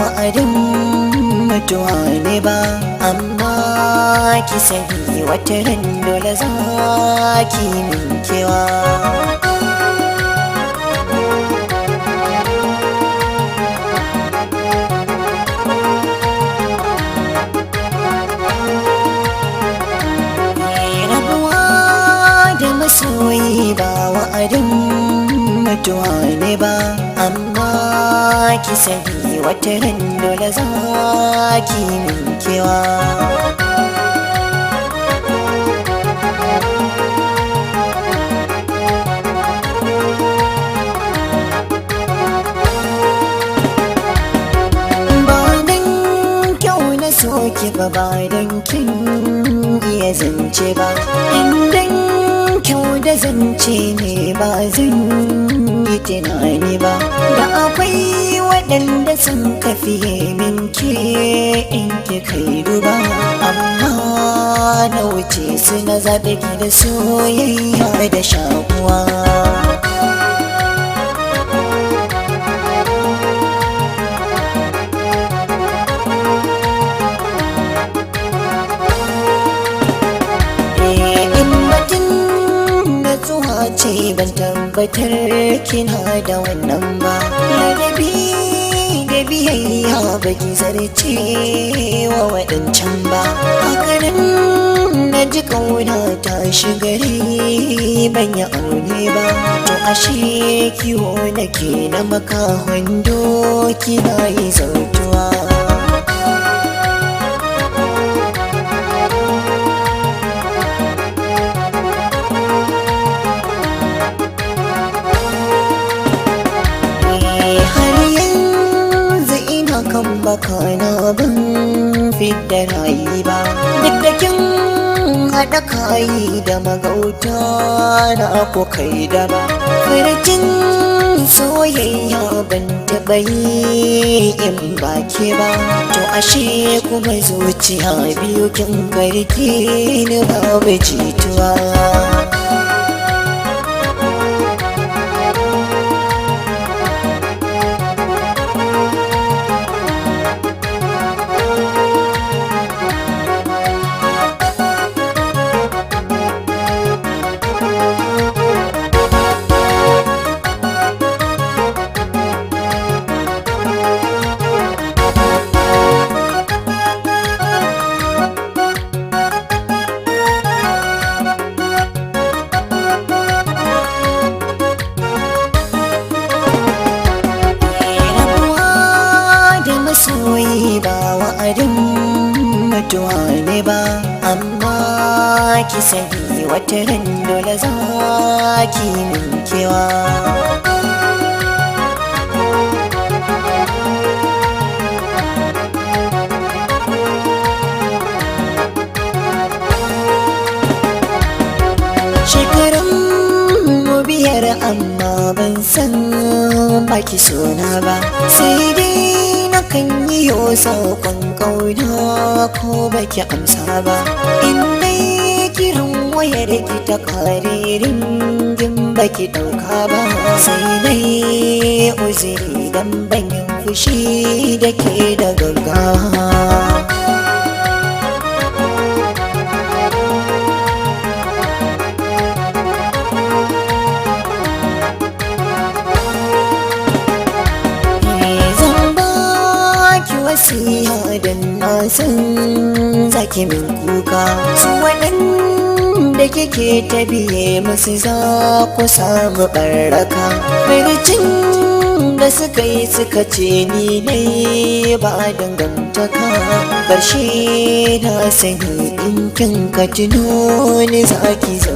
wa'adin mutuwa ne ba, amma ki sani wata ran dole za ki min kewa. Masoyi ba wa'adin mutuwa ne ba, amma ki sani wata ran dole za ki min kewa. Ba dan kyau na soki ba, ba dan kin iya zance ba, kyau da zance ne ba zan yi tunani ba. Da akwai waɗanda sun kafiye min ke in ki kai duba, amma na wuce su na zaɓe ki da soyayya da shakuwa. Ce ban tabbatar kina da wannan ba, ladabi da biyayya baki zarce wa waɗancan ba. Hakanan na ji ƙauna ta shigare ban yi aure ba, to ashe kiwo nake na makahon doki na yi zautuwa. Bakana ban fidda rayi ba, duk da kin haɗa kayi da magauta na ko kai da ba. Farcin soyayya ban taɓa yi in baki ba, to ashe kuma zuciya biyu kin karki ni babu jituwa. Masoyi ba wa'adin mutuwa ne ba, amma ki sani wata ran dole za ki min kewa. Shekarun mu biyar amma ban san baki sona ba, sai dai kan yi yo saƙon ƙauna ko baki amsa ba. In dai kiran wayar ki ta kare ringin baki ɗauka ba, sai dai uzuri dan ban yin fushi da ke da gaggawa. Wasiya dan na san zaki min kuka, su waɗanda kike ta biye musu za ku samu ɓarraka. Farcin da suka yi suka ce ni ne ba dangantaka, ƙarshe na sani in kin ka tuno ni zaki zo.